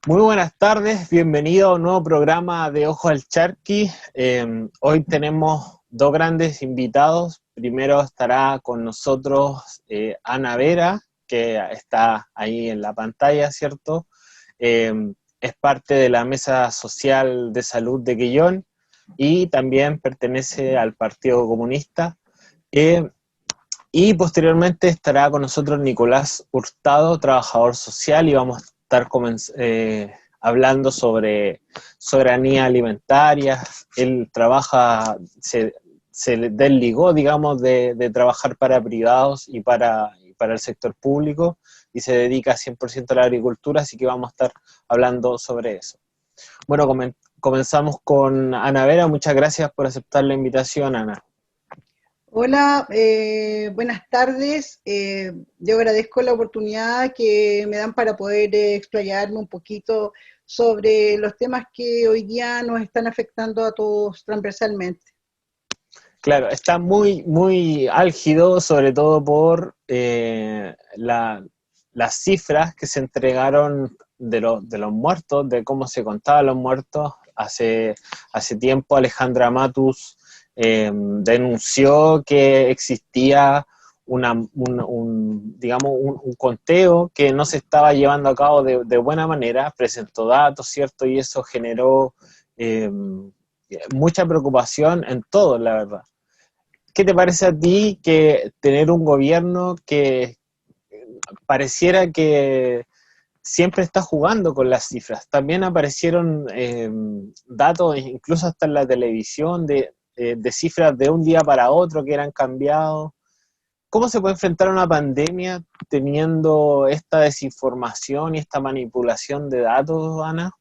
Muy buenas tardes, bienvenido a un nuevo programa de Ojo al Charqui. Hoy tenemos dos grandes invitados. Primero estará con nosotros Ana Vera, que está ahí en la pantalla, ¿cierto? Eh, es parte de la Mesa Social de Salud de Quellón y también pertenece al Partido Comunista. Eh, y posteriormente estará con nosotros Nicolás Hurtado, trabajador social, y vamos a estar hablando sobre soberanía alimentaria. Él se desligó, digamos, de trabajar para privados y para el sector público, y se dedica 100% a la agricultura, así que vamos a estar hablando sobre eso. Bueno, comenzamos con Ana Vera. Muchas gracias por aceptar la invitación, Ana. Hola, buenas tardes. Yo agradezco la oportunidad que me dan para poder explayarme un poquito sobre los temas que hoy día nos están afectando a todos transversalmente. Claro, está muy, muy álgido, sobre todo por las cifras que se entregaron de los muertos, de cómo se contaban los muertos. Hace tiempo Alejandra Matus denunció que existía digamos, un conteo que no se estaba llevando a cabo de buena manera, presentó datos, ¿cierto? Y eso generó mucha preocupación en todos, la verdad. ¿Qué te parece a ti que tener un gobierno que pareciera que siempre está jugando con las cifras? También aparecieron datos, incluso hasta en la televisión, de cifras de un día para otro que eran cambiados. ¿Cómo se puede enfrentar a una pandemia teniendo esta desinformación y esta manipulación de datos, Ana?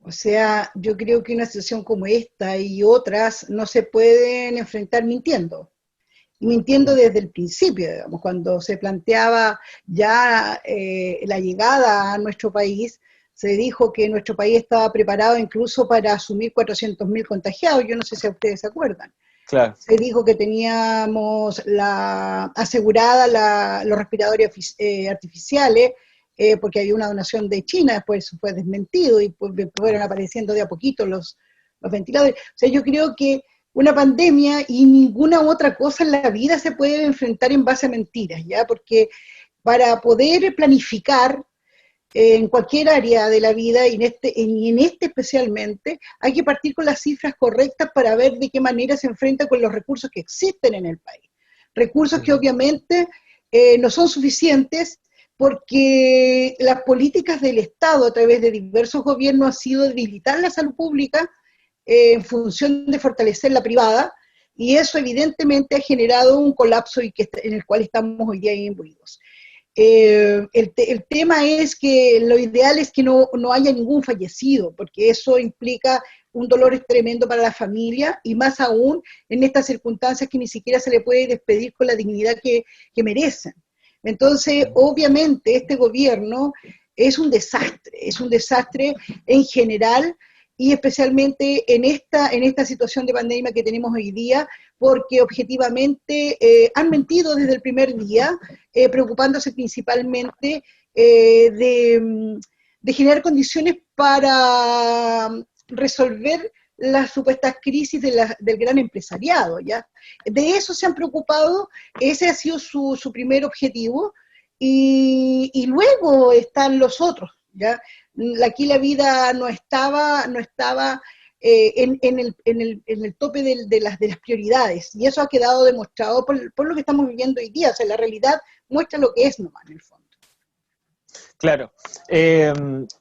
O sea, yo creo que una situación como esta y otras no se pueden enfrentar mintiendo. Y mintiendo desde el principio, digamos, cuando se planteaba ya la llegada a nuestro país, se dijo que nuestro país estaba preparado incluso para asumir 400.000 contagiados. Yo no sé si ustedes se acuerdan. Claro. Se dijo que teníamos asegurada los respiradores artificiales, porque había una donación de China, después eso fue desmentido y pues fueron apareciendo de a poquito los ventiladores. O sea, yo creo que una pandemia y ninguna otra cosa en la vida se puede enfrentar en base a mentiras, ¿ya? Porque para poder planificar en cualquier área de la vida y en este especialmente, hay que partir con las cifras correctas para ver de qué manera se enfrenta con los recursos que existen en el país. Recursos que obviamente no son suficientes porque las políticas del Estado a través de diversos gobiernos han sido debilitar la salud pública en función de fortalecer la privada, y eso evidentemente ha generado un colapso en el cual estamos hoy día imbuidos. El tema es que lo ideal es que no haya ningún fallecido, porque eso implica un dolor tremendo para la familia, y más aún en estas circunstancias que ni siquiera se le puede despedir con la dignidad que merecen. Entonces, obviamente, este gobierno es un desastre en general, y especialmente en esta situación de pandemia que tenemos hoy día, porque objetivamente han mentido desde el primer día, preocupándose principalmente de generar condiciones para resolver las supuestas crisis del gran empresariado, ¿ya? De eso se han preocupado, ese ha sido su primer objetivo, y luego están los otros, ¿ya? Aquí la vida no estaba en el tope de las prioridades, y eso ha quedado demostrado por lo que estamos viviendo hoy día. O sea, la realidad muestra lo que es nomás en el fondo. Claro.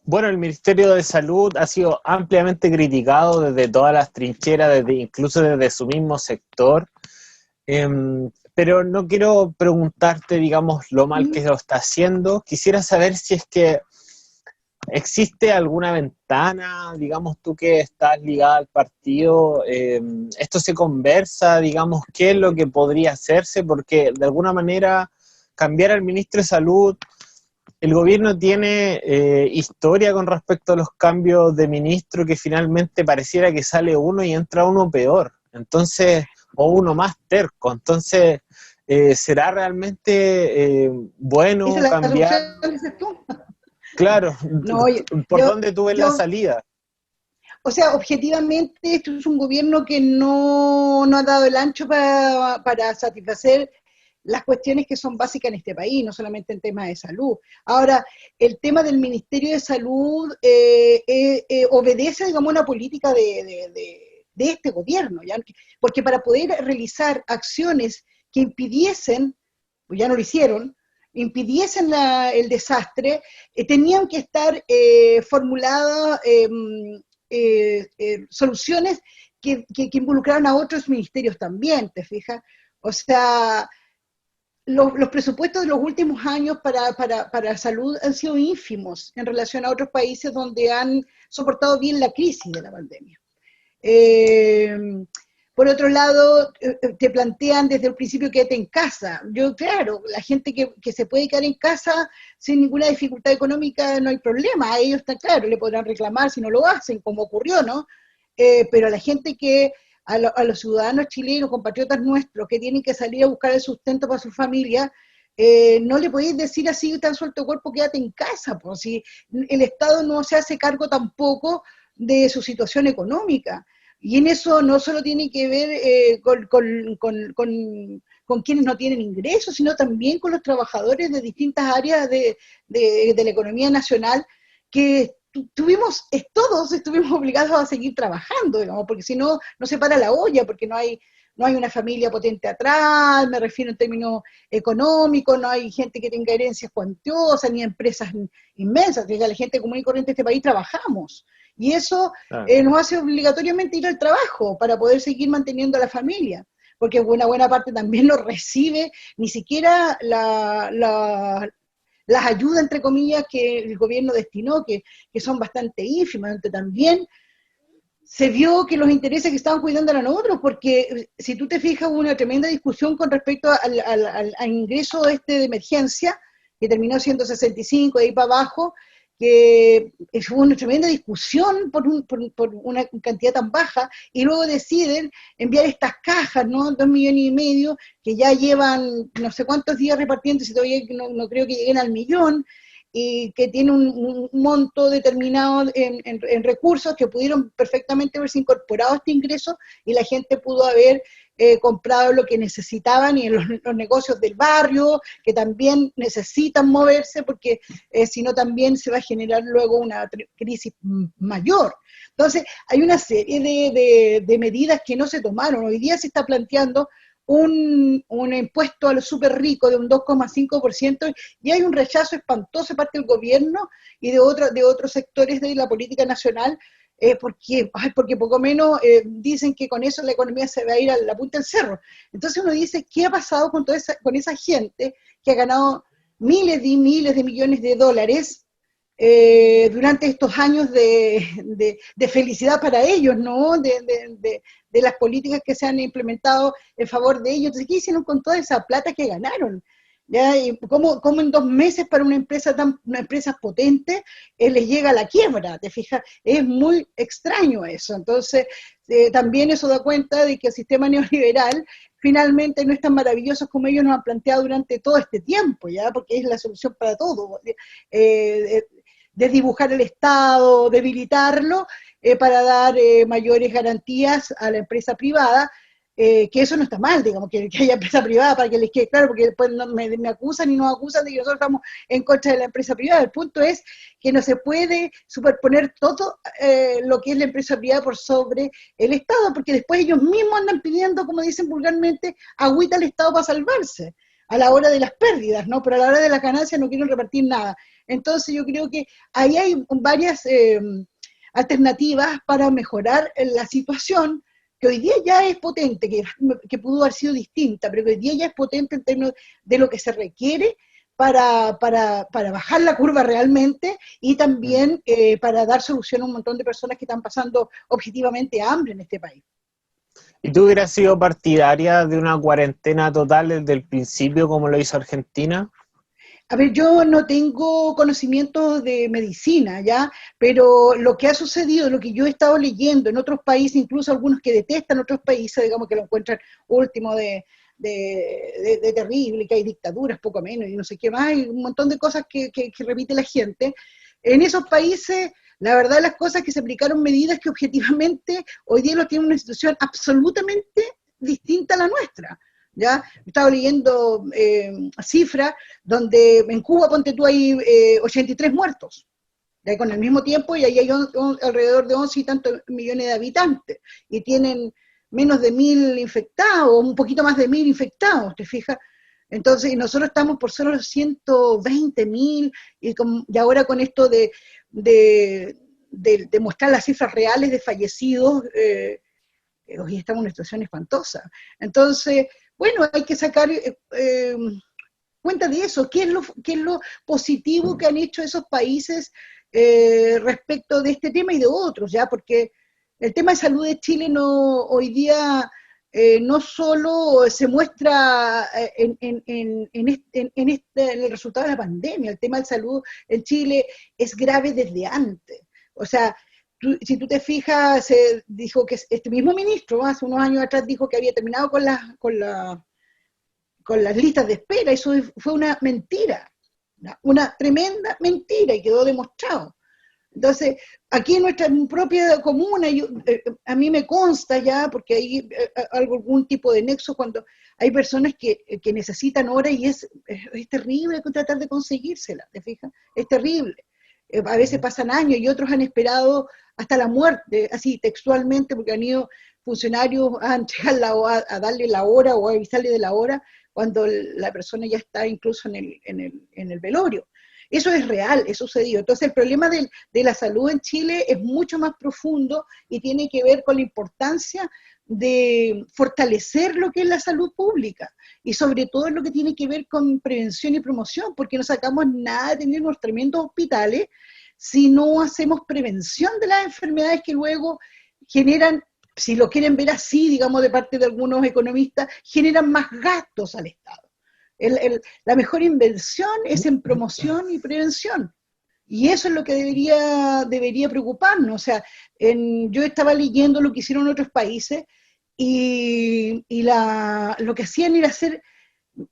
Bueno, el Ministerio de Salud ha sido ampliamente criticado desde todas las trincheras, incluso desde su mismo sector. Eh, pero no quiero preguntarte, digamos, lo mal que lo está haciendo. Quisiera saber si es que existe alguna ventana, digamos, tú que estás ligada al partido, esto se conversa, digamos, qué es lo que podría hacerse, porque de alguna manera cambiar al ministro de Salud, el gobierno tiene historia con respecto a los cambios de ministro, que finalmente pareciera que sale uno y entra uno peor, entonces, o uno más terco. Entonces, ¿será realmente Esa bueno es la cambiar? solución, dices tú. Claro, No, ¿por dónde tú ves la yo, salida? o sea, objetivamente esto es un gobierno que no ha dado el ancho para satisfacer las cuestiones que son básicas en este país, no solamente en temas de salud. Ahora, el tema del Ministerio de Salud obedece, digamos, una política de este gobierno, ¿ya? Porque para poder realizar acciones que impidiesen, pues ya no lo hicieron, impidiesen el desastre, tenían que estar formuladas soluciones que involucraran a otros ministerios también, ¿te fijas? O sea, los presupuestos de los últimos años para salud han sido ínfimos en relación a otros países donde han soportado bien la crisis de la pandemia. Eh, por otro lado, te plantean desde el principio quédate en casa. Yo, claro, la gente que se puede quedar en casa sin ninguna dificultad económica no hay problema. A ellos está claro, le podrán reclamar si no lo hacen, como ocurrió, ¿no? Pero a la gente a los ciudadanos chilenos, compatriotas nuestros, que tienen que salir a buscar el sustento para su familia, no le podéis decir así tan suelto cuerpo, quédate en casa, pues si el Estado no se hace cargo tampoco de su situación económica. Y en eso no solo tiene que ver con quienes no tienen ingresos, sino también con los trabajadores de distintas áreas de la economía nacional que todos estuvimos obligados a seguir trabajando, digamos, porque si no, no se para la olla, porque no hay una familia potente atrás, me refiero en términos económicos, no hay gente que tenga herencias cuantiosas, ni empresas inmensas, la gente común y corriente de este país trabajamos. Y eso nos hace obligatoriamente ir al trabajo para poder seguir manteniendo a la familia, porque una buena parte también lo recibe, ni siquiera las ayudas, entre comillas, que el gobierno destinó, que son bastante ínfimas, donde también se vio que los intereses que estaban cuidando eran otros, porque si tú te fijas, hubo una tremenda discusión con respecto al ingreso de emergencia, que terminó siendo 65, de ahí para abajo, que hubo una tremenda discusión por una cantidad tan baja, y luego deciden enviar estas cajas, ¿no? 2,5 millones, que ya llevan no sé cuántos días repartiendo, y todavía no creo que lleguen al millón, y que tiene un monto determinado en recursos que pudieron perfectamente haberse incorporado a este ingreso y la gente pudo haber comprado lo que necesitaban y en los negocios del barrio, que también necesitan moverse porque si no también se va a generar luego una crisis mayor. Entonces, hay una serie de medidas que no se tomaron. Hoy día se está planteando un impuesto a los súper ricos de un 2,5% y hay un rechazo espantoso de parte del gobierno y de otros sectores de la política nacional porque poco menos dicen que con eso la economía se va a ir a la punta del cerro. Entonces uno dice, ¿qué ha pasado con esa gente que ha ganado miles y miles de millones de dólares durante estos años de felicidad para ellos, ¿no? De las políticas que se han implementado en favor de ellos? Entonces, ¿qué hicieron con toda esa plata que ganaron? ¿Ya? Y cómo en 2 meses para una empresa potente les llega a la quiebra, ¿te fijas? Es muy extraño eso. Entonces, también eso da cuenta de que el sistema neoliberal finalmente no es tan maravilloso como ellos nos han planteado durante todo este tiempo, ¿ya? Porque es la solución para todo. Desdibujar el Estado, debilitarlo, para dar mayores garantías a la empresa privada, que eso no está mal, digamos, que haya empresa privada para que les quede claro, porque después me acusan y nos acusan de que nosotros estamos en contra de la empresa privada. El punto es que no se puede superponer todo lo que es la empresa privada por sobre el Estado, porque después ellos mismos andan pidiendo, como dicen vulgarmente, agüita al Estado para salvarse a la hora de las pérdidas, ¿no? Pero a la hora de las ganancias no quieren repartir nada. Entonces yo creo que ahí hay varias alternativas para mejorar la situación, que hoy día ya es potente, que pudo haber sido distinta, pero que hoy día ya es potente en términos de lo que se requiere para bajar la curva realmente y también para dar solución a un montón de personas que están pasando objetivamente hambre en este país. ¿Y tú hubieras sido partidaria de una cuarentena total desde el principio como lo hizo Argentina? A ver, yo no tengo conocimiento de medicina, ¿ya? Pero lo que ha sucedido, lo que yo he estado leyendo en otros países, incluso algunos que detestan otros países, digamos que lo encuentran último de terrible, que hay dictaduras, poco menos, y no sé qué más, y un montón de cosas que repite la gente, en esos países, la verdad de las cosas es que se aplicaron medidas que objetivamente hoy día lo tiene una institución absolutamente distinta a la nuestra. ¿Ya? Estaba leyendo cifras donde en Cuba, ponte tú, hay 83 muertos, ¿ya? Con el mismo tiempo, y ahí hay alrededor de 11 y tantos millones de habitantes, y tienen menos de 1.000 infectados, un poquito más de 1.000 infectados, ¿te fijas? Entonces, y nosotros estamos por solo 120.000, y ahora con esto de mostrar las cifras reales de fallecidos, hoy estamos en una situación espantosa. Entonces, bueno, hay que sacar cuenta de eso, qué es lo positivo que han hecho esos países respecto de este tema y de otros, ¿ya? Porque el tema de salud de Chile hoy día no solo se muestra en el resultado de la pandemia, el tema de salud en Chile es grave desde antes. O sea, si tú te fijas, se dijo que este mismo ministro, hace unos años atrás, dijo que había terminado con las listas de espera. Eso fue una mentira, una tremenda mentira, y quedó demostrado. Entonces, aquí en nuestra propia comuna, a mí me consta ya, porque hay algún tipo de nexo cuando hay personas que necesitan horas, y es terrible tratar de conseguírsela, ¿te fijas? Es terrible. A veces pasan años y otros han esperado hasta la muerte, así textualmente, porque han ido funcionarios a entregar a darle la hora o a avisarle de la hora cuando la persona ya está incluso en el velorio. Eso es real, es sucedido. Entonces el problema de la salud en Chile es mucho más profundo y tiene que ver con la importancia de fortalecer lo que es la salud pública, y sobre todo lo que tiene que ver con prevención y promoción, porque no sacamos nada de tener unos tremendos hospitales si no hacemos prevención de las enfermedades que luego generan, si lo quieren ver así, digamos, de parte de algunos economistas, generan más gastos al Estado. La mejor inversión es en promoción y prevención. Y eso es lo que debería preocuparnos. O sea, yo estaba leyendo lo que hicieron otros países, y lo que hacían era hacer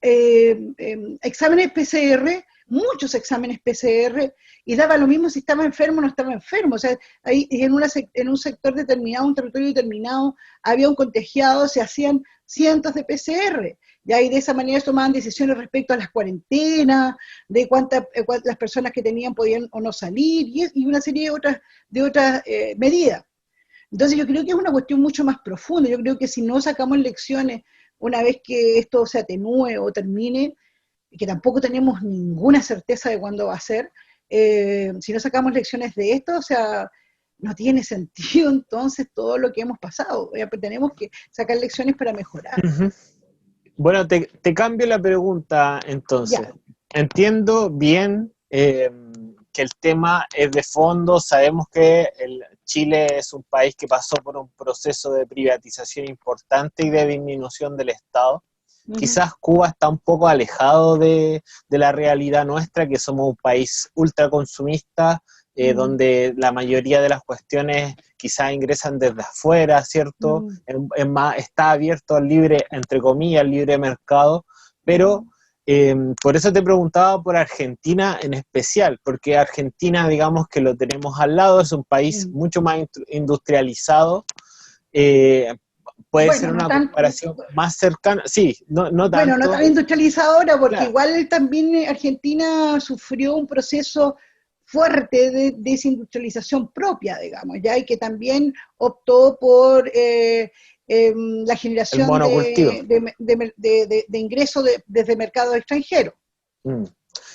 exámenes PCR, muchos exámenes PCR, y daba lo mismo si estaba enfermo o no estaba enfermo. O sea, ahí en un sector determinado, un territorio determinado, había un contagiado, se hacían cientos de PCR. Y de esa manera tomaban decisiones respecto a las cuarentenas, de cuántas las personas que tenían podían o no salir, y una serie de otras medidas. Entonces yo creo que es una cuestión mucho más profunda. Yo creo que si no sacamos lecciones una vez que esto se atenúe o termine, y que tampoco tenemos ninguna certeza de cuándo va a ser, si no sacamos lecciones de esto, o sea, no tiene sentido entonces todo lo que hemos pasado. Tenemos que sacar lecciones para mejorar. Uh-huh. Bueno, te cambio la pregunta entonces. Ya. Entiendo bien que el tema es de fondo. Sabemos que Chile es un país que pasó por un proceso de privatización importante y de disminución del Estado. Uh-huh. Quizás Cuba está un poco alejado de la realidad nuestra, que somos un país ultraconsumista, donde la mayoría de las cuestiones quizás ingresan desde afuera, ¿cierto? Está abierto al libre, entre comillas, al libre mercado, pero por eso te preguntaba por Argentina en especial, porque Argentina, digamos que lo tenemos al lado, es un país mucho más industrializado, puede ser una comparación más cercana, sí, no tanto. Bueno, no tan industrializado ahora, porque claro, igual también Argentina sufrió un proceso fuerte de desindustrialización propia, digamos, ya, y que también optó por la generación de ingresos desde mercados extranjeros.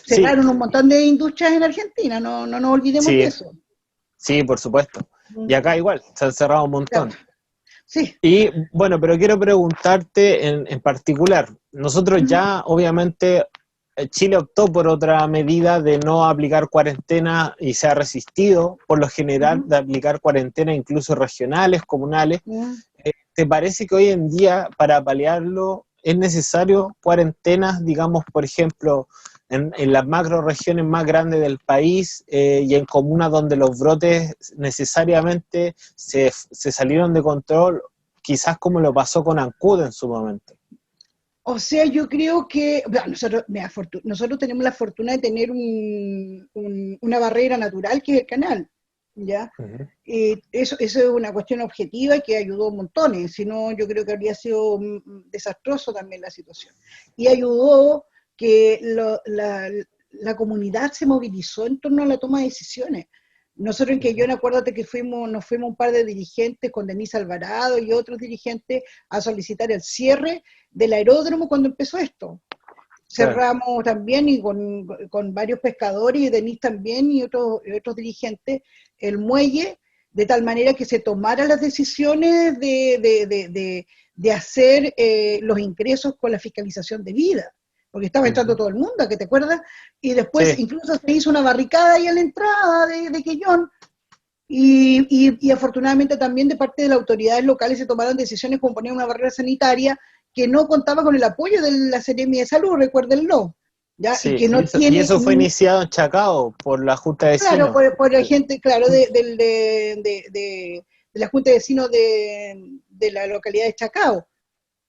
Cerraron un montón de industrias en Argentina, no nos olvidemos de eso. Sí, por supuesto. Y acá igual, se han cerrado un montón. Claro. Sí. Y bueno, pero quiero preguntarte en particular, nosotros ya obviamente Chile optó por otra medida de no aplicar cuarentena y se ha resistido por lo general de aplicar cuarentenas incluso regionales, comunales. ¿Te parece que hoy en día para paliarlo es necesario cuarentenas, digamos, por ejemplo, en las macro regiones más grandes del país y en comunas donde los brotes necesariamente se salieron de control, quizás como lo pasó con Ancud en su momento? O sea, yo creo que bueno, nosotros tenemos la fortuna de tener una barrera natural que es el canal, ¿ya? Ujú. Eso es una cuestión objetiva que ayudó montones, si no yo creo que habría sido desastroso también la situación. Y ayudó que la comunidad se movilizó en torno a la toma de decisiones. Nosotros en Ujú. Quellón, acuérdate que nos fuimos un par de dirigentes con Denise Alvarado y otros dirigentes a solicitar el cierre del aeródromo cuando empezó esto. Claro. Cerramos también y con varios pescadores y Denise también y otros dirigentes el muelle, de tal manera que se tomaran las decisiones de hacer los ingresos con la fiscalización debida, porque estaba entrando Ujú. todo el mundo, ¿que te acuerdas? Y después Sí, incluso se hizo una barricada ahí a la entrada de Quellón, y afortunadamente también de parte de las autoridades locales se tomaron decisiones como poner una barrera sanitaria que no contaba con el apoyo de la Seremi de Salud, recuérdenlo, ¿ya? Y sí. que no Y tiene, eso fue iniciado en Chacao por la Junta de claro, Vecinos. por la gente, claro, de la Junta de Vecinos de la localidad de Chacao.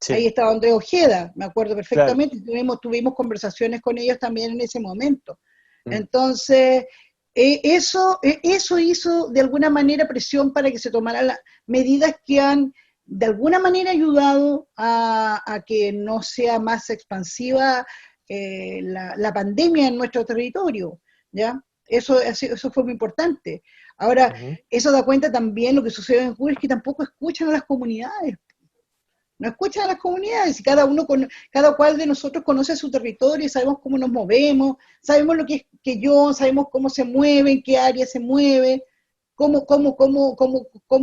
Sí, Ahí estaba Andrés Ojeda, me acuerdo claro. perfectamente, tuvimos conversaciones con ellos también en ese momento. Mm. Entonces, eso hizo de alguna manera presión para que se tomaran las medidas que han de alguna manera ayudado a que no sea más expansiva la pandemia en nuestro territorio, ¿ya? Eso fue muy importante. Ahora, Ujú. eso da cuenta también lo que sucede en Cuba, es que tampoco escuchan a las comunidades, no escuchan a las comunidades y cada cual de nosotros conoce su territorio, sabemos cómo nos movemos, sabemos lo que es que sabemos cómo se mueve, en qué área se mueve, cómo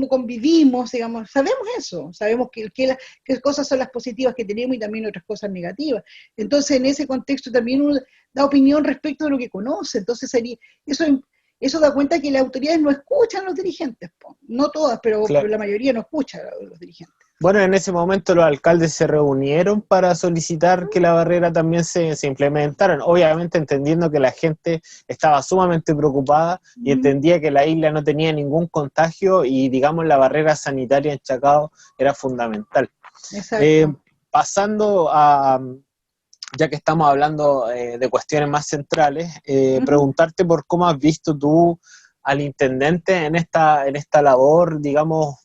convivimos, digamos, sabemos eso, sabemos qué cosas son las positivas que tenemos y también otras cosas negativas. Entonces, en ese contexto también uno da opinión respecto de lo que conoce, entonces eso, eso da cuenta que las autoridades no escuchan a los dirigentes, no todas, pero Claro. la mayoría no escucha a los dirigentes. Bueno, en ese momento los alcaldes se reunieron para solicitar que la barrera también se implementara, obviamente entendiendo que la gente estaba sumamente preocupada y entendía que la isla no tenía ningún contagio y, digamos, la barrera sanitaria en Chacao era fundamental. Eh, Exacto. pasando a, ya que estamos hablando de cuestiones más centrales, Ujú. preguntarte por cómo has visto tú al intendente en esta labor, digamos,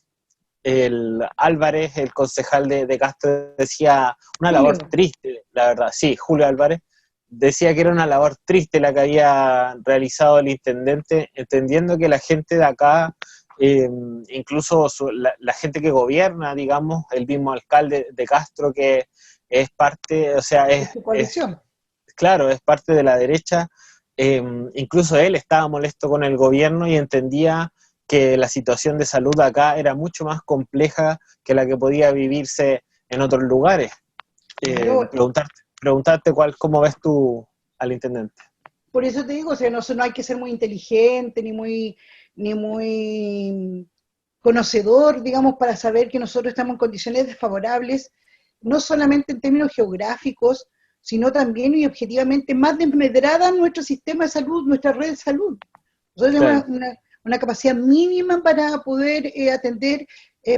el Álvarez, el concejal de Castro, decía una labor Julio. triste, la verdad, sí, Julio Álvarez, decía que era una labor triste la que había realizado el intendente, entendiendo que la gente de acá, incluso la gente que gobierna, digamos, el mismo alcalde de Castro, que es parte, o sea, De su coalición. claro, es parte de la derecha, incluso él estaba molesto con el gobierno y entendía que la situación de salud acá era mucho más compleja que la que podía vivirse en otros lugares. Claro, Preguntarte cómo ves tú al intendente. por eso te digo, o sea, no hay que ser muy inteligente ni muy conocedor, digamos, para saber que nosotros estamos en condiciones desfavorables, no solamente en términos geográficos, sino también y objetivamente más desmedrada nuestro sistema de salud, nuestra red de salud. Nosotros tenemos Claro, una capacidad mínima para poder atender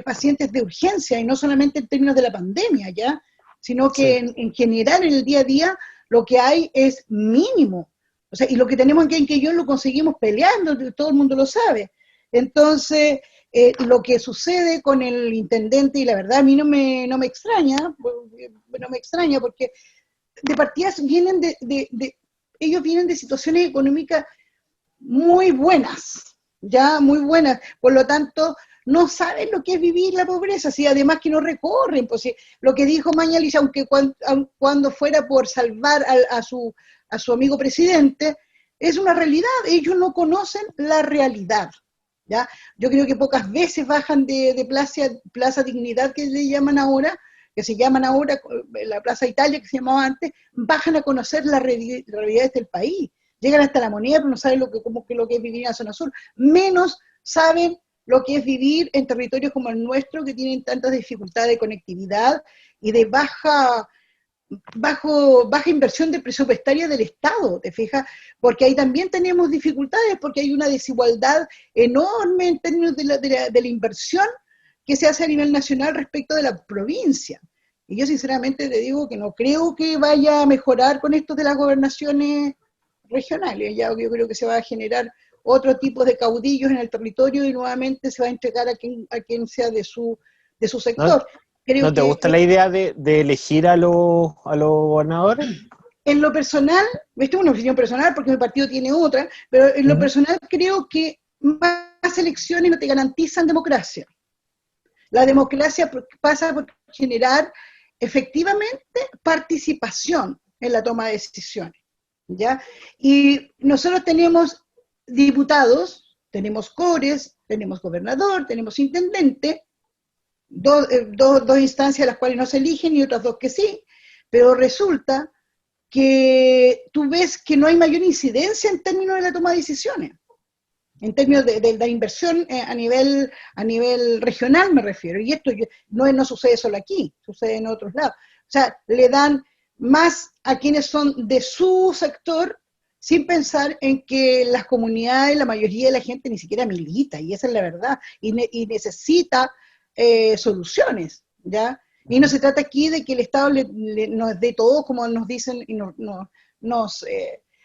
pacientes de urgencia, y no solamente en términos de la pandemia, ¿ya? Sino que sí, en general en el día a día lo que hay es mínimo. O sea, y lo que tenemos aquí en que yo lo conseguimos peleando, todo el mundo lo sabe. Entonces, lo que sucede con el intendente, y la verdad a mí no me extraña, no me extraña porque de partidas ellos vienen de situaciones económicas muy buenas, ya muy buenas, por lo tanto no saben lo que es vivir la pobreza, si además que no recorren, pues si, lo que dijo Mañalich, aunque cuando fuera por salvar a su amigo presidente, es una realidad, ellos no conocen la realidad, ¿ya? Yo creo que pocas veces bajan de Plaza Dignidad, que se llaman ahora la Plaza Italia, que se llamaba antes, bajan a conocer las realidades del país, llegan hasta la Moneda, pero no saben lo que es vivir en la zona sur, menos saben lo que es vivir en territorios como el nuestro, que tienen tantas dificultades de conectividad y de baja inversión de presupuestaria del Estado, ¿te fijas? Porque ahí también tenemos dificultades, porque hay una desigualdad enorme en términos de la inversión que se hace a nivel nacional respecto de la provincia. Y yo sinceramente te digo que no creo que vaya a mejorar con esto de las gobernaciones regionales. Ya yo creo que se va a generar otro tipo de caudillos en el territorio y nuevamente se va a entregar a quien sea de su ¿No, sector. Creo no te que gusta la idea de elegir a los gobernadores? en lo personal, esto es una opinión personal porque mi partido tiene otra, pero en lo Ujú. personal creo que más elecciones no te garantizan democracia. La democracia pasa por generar efectivamente participación en la toma de decisiones, ¿ya? Y nosotros tenemos diputados, tenemos cores, tenemos gobernador, tenemos intendente, dos instancias las cuales no se eligen y otras dos que sí, pero resulta que tú ves que no hay mayor incidencia en términos de la toma de decisiones, en términos de la inversión a nivel regional me refiero, y esto no sucede solo aquí, sucede en otros lados. O sea, le dan más a quienes son de su sector sin pensar en que las comunidades, la mayoría de la gente ni siquiera milita, y esa es la verdad, y necesita soluciones, ¿ya? Y no se trata aquí de que el Estado nos dé todo como nos dicen y nos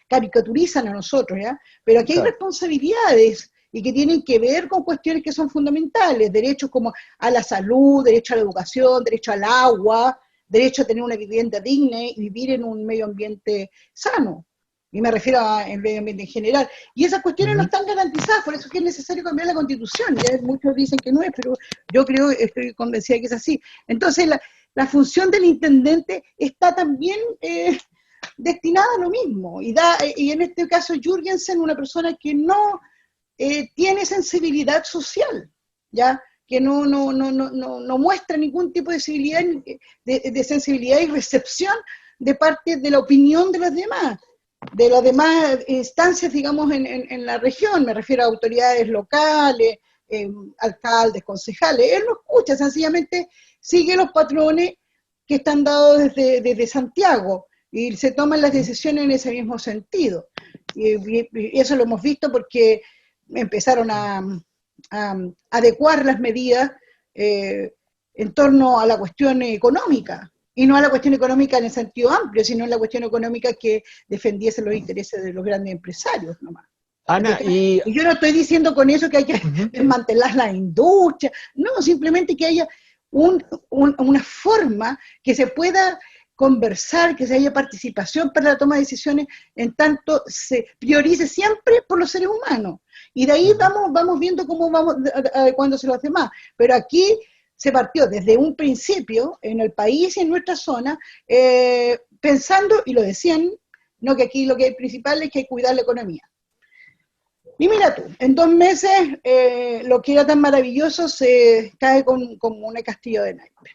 caricaturizan a nosotros, ¿ya? Pero aquí hay Claro. responsabilidades y que tienen que ver con cuestiones que son fundamentales, derechos como a la salud, derecho a la educación, derecho al agua, derecho a tener una vivienda digna y vivir en un medio ambiente sano. Y me refiero al medio ambiente en general. Y esas cuestiones no Ujú. están garantizadas, por eso es que es necesario cambiar la Constitución. Ya muchos dicen que no es, pero yo creo, estoy convencida que es así. Entonces, la función del intendente está también destinada a lo mismo. Y en este caso, Jürgensen, una persona que no tiene sensibilidad social, ¿ya? Que no muestra ningún tipo de sensibilidad y recepción de parte de la opinión de las demás instancias, digamos, en la región, me refiero a autoridades locales, alcaldes, concejales, él no escucha, sencillamente sigue los patrones que están dados desde Santiago y se toman las decisiones en ese mismo sentido. Y eso lo hemos visto porque empezaron a adecuar las medidas en torno a la cuestión económica, y no a la cuestión económica en el sentido amplio, sino en la cuestión económica que defendiese los intereses de los grandes empresarios nomás. Ana, y Y yo no estoy diciendo con eso que hay que ujú, desmantelar la industria, no, simplemente que haya una forma que se pueda conversar, que se haya participación para la toma de decisiones, en tanto se priorice siempre por los seres humanos. Y de ahí ujú. vamos viendo cómo vamos adecuándose los demás. Pero aquí se partió desde un principio, en el país y en nuestra zona, pensando, y lo decían, no, que aquí lo que es principal es que hay que cuidar la economía. Y mira tú, en 2 meses lo que era tan maravilloso se cae como una castillo de naipes.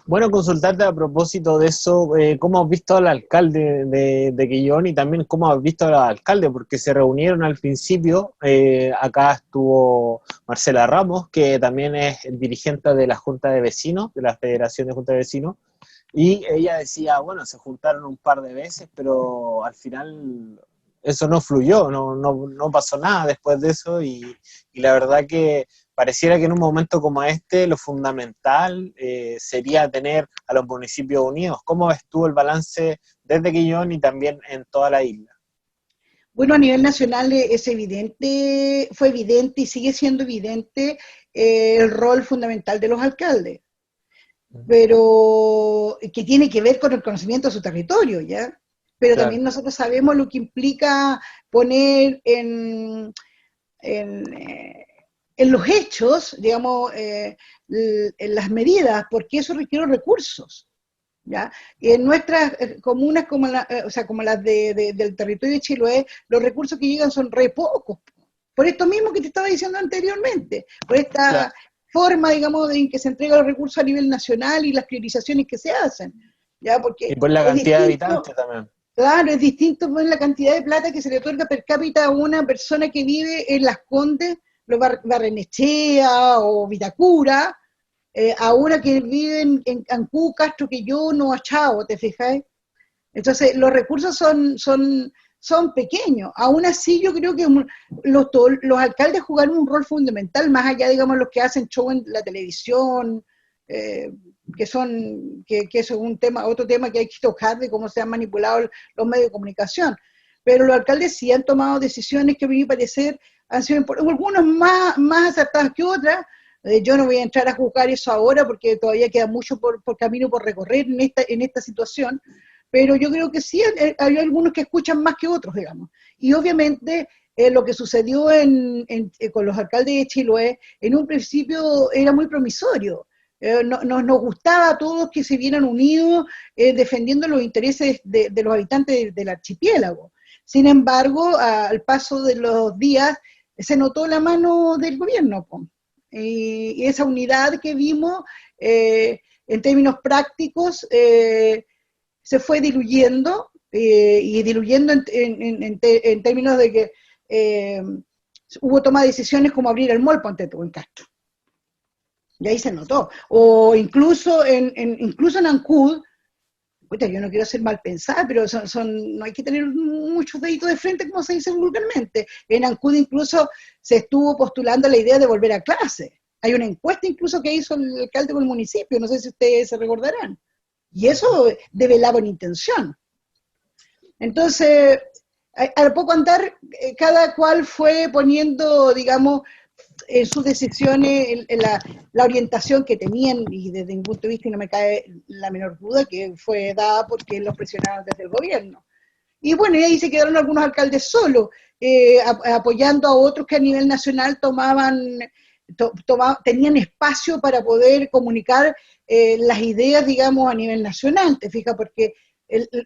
Bueno, consultarte a propósito de eso, ¿cómo has visto al alcalde de Quillón y también cómo has visto al alcalde? Porque se reunieron al principio, acá estuvo Marcela Ramos, que también es dirigente de la Junta de Vecinos, de la Federación de Junta de Vecinos, y ella decía, bueno, se juntaron un par de veces, pero al final eso no fluyó, no pasó nada después de eso y la verdad que pareciera que en un momento como este lo fundamental sería tener a los municipios unidos. ¿Cómo ves tú el balance desde Quillón y también en toda la isla? Bueno, a nivel nacional es evidente, fue evidente y sigue siendo evidente el rol fundamental de los alcaldes, pero que tiene que ver con el conocimiento de su territorio, ¿ya? Pero Claro. también nosotros sabemos lo que implica poner en, en los hechos, digamos, en las medidas, porque eso requiere recursos, ¿ya? Y en nuestras comunas, o sea, como las del territorio de Chiloé, los recursos que llegan son re pocos, por esto mismo que te estaba diciendo anteriormente, por Claro. esta forma, digamos, en que se entregan los recursos a nivel nacional y las priorizaciones que se hacen, ¿ya? Y Porque por la es cantidad de distinto. habitantes también. Claro, es distinto pues, la cantidad de plata que se le otorga per cápita a una persona que vive en Las Condes, Barrenechea o Vitacura, a una que vive en Ancú, Castro, que yo no achavo, ¿te fijáis? Entonces, los recursos son pequeños. Aún así, yo creo que los alcaldes jugaron un rol fundamental, más allá, digamos, los que hacen show en la televisión, eh, que eso es un tema, otro tema que hay que tocar de cómo se han manipulado los medios de comunicación. Pero los alcaldes sí han tomado decisiones que a mi parecer han sido algunas más acertadas que otras. Yo no voy a entrar a juzgar eso ahora porque todavía queda mucho por camino por recorrer en esta situación, pero yo creo que sí hay algunos que escuchan más que otros, digamos. Y obviamente lo que sucedió con los alcaldes de Chiloé, en un principio era muy promisorio. Nos gustaba a todos que se vieran unidos defendiendo los intereses de los habitantes del archipiélago. Sin embargo, al paso de los días, se notó la mano del gobierno, y esa unidad que vimos en términos prácticos se fue diluyendo, y diluyendo en términos de que hubo toma de decisiones como abrir el mall, ponte tú, en Castro. Y ahí se notó. O incluso incluso en Ancud, yo no quiero ser mal pensada, pero no hay que tener muchos deditos de frente, como se dice vulgarmente. En Ancud incluso se estuvo postulando la idea de volver a clase. Hay una encuesta incluso que hizo el alcalde del municipio, no sé si ustedes se recordarán. Y eso develaba una intención. Entonces, al poco andar, cada cual fue poniendo, digamos, en sus decisiones la orientación que tenían, y desde mi punto de vista, y no me cae la menor duda, que fue dada porque los presionaban desde el gobierno. Y bueno, y ahí se quedaron algunos alcaldes solos, apoyando a otros que a nivel nacional tenían espacio para poder comunicar las ideas, digamos, a nivel nacional, te fijas, porque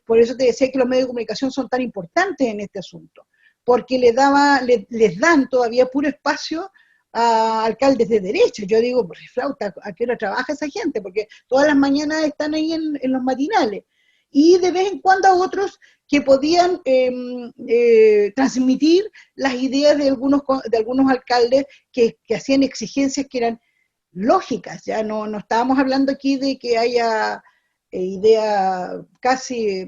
por eso te decía que los medios de comunicación son tan importantes en este asunto, porque les dan todavía puro espacio a alcaldes de derecha. Yo digo, pues flauta, ¿a qué hora trabaja esa gente? Porque todas las mañanas están ahí en los matinales. Y de vez en cuando a otros que podían transmitir las ideas de algunos alcaldes que hacían exigencias que eran lógicas. Ya no estábamos hablando aquí de que haya idea casi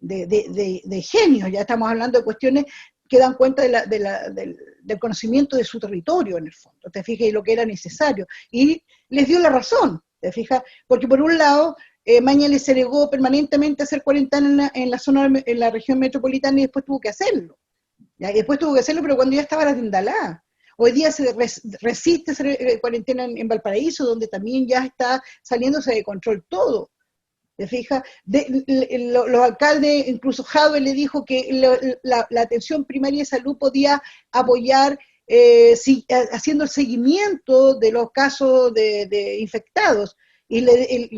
de genios, ya estamos hablando de cuestiones que dan cuenta del conocimiento de su territorio, en el fondo, te fijas, y lo que era necesario. Y les dio la razón, te fijas, porque por un lado, Mañalich se negó permanentemente a hacer cuarentena en la región metropolitana, y después tuvo que hacerlo. ¿Ya? Y después tuvo que hacerlo, pero cuando ya estaba la tindalá. Hoy día se resiste hacer cuarentena en Valparaíso, donde también ya está saliéndose de control todo. ¿Te fijas? Los alcaldes, incluso Jadwe le dijo que la atención primaria de salud podía apoyar haciendo el seguimiento de los casos de infectados. Y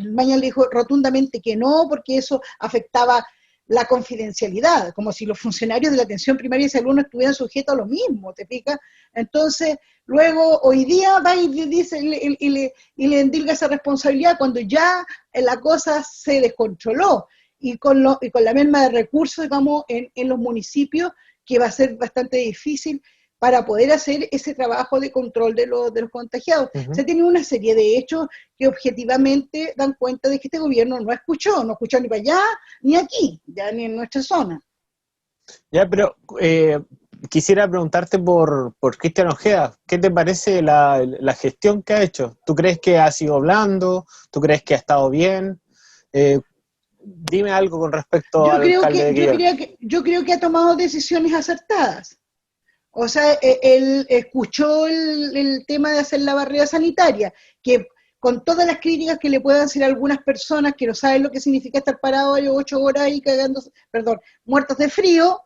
Mañalich le dijo rotundamente que no, porque eso afectaba la confidencialidad, como si los funcionarios de la atención primaria de salud no estuvieran sujetos a lo mismo, ¿te fijas? Entonces, luego, hoy día va y dice, y le endilga esa responsabilidad cuando ya la cosa se descontroló, y con la merma de recursos, digamos, en los municipios, que va a ser bastante difícil para poder hacer ese trabajo de control de los contagiados. Uh-huh. Se tiene una serie de hechos que objetivamente dan cuenta de que este gobierno no escuchó ni para allá, ni aquí, ya ni en nuestra zona. Ya, pero quisiera preguntarte por Cristian Ojeda. ¿Qué te parece la gestión que ha hecho? ¿Tú crees que ha sido blando? ¿Tú crees que ha estado bien? Dime algo con respecto al alcalde de Quillota. Yo creo que ha tomado decisiones acertadas. O sea, él escuchó el tema de hacer la barrera sanitaria, que con todas las críticas que le puedan hacer a algunas personas que no saben lo que significa estar parado 8 horas ahí muertos de frío,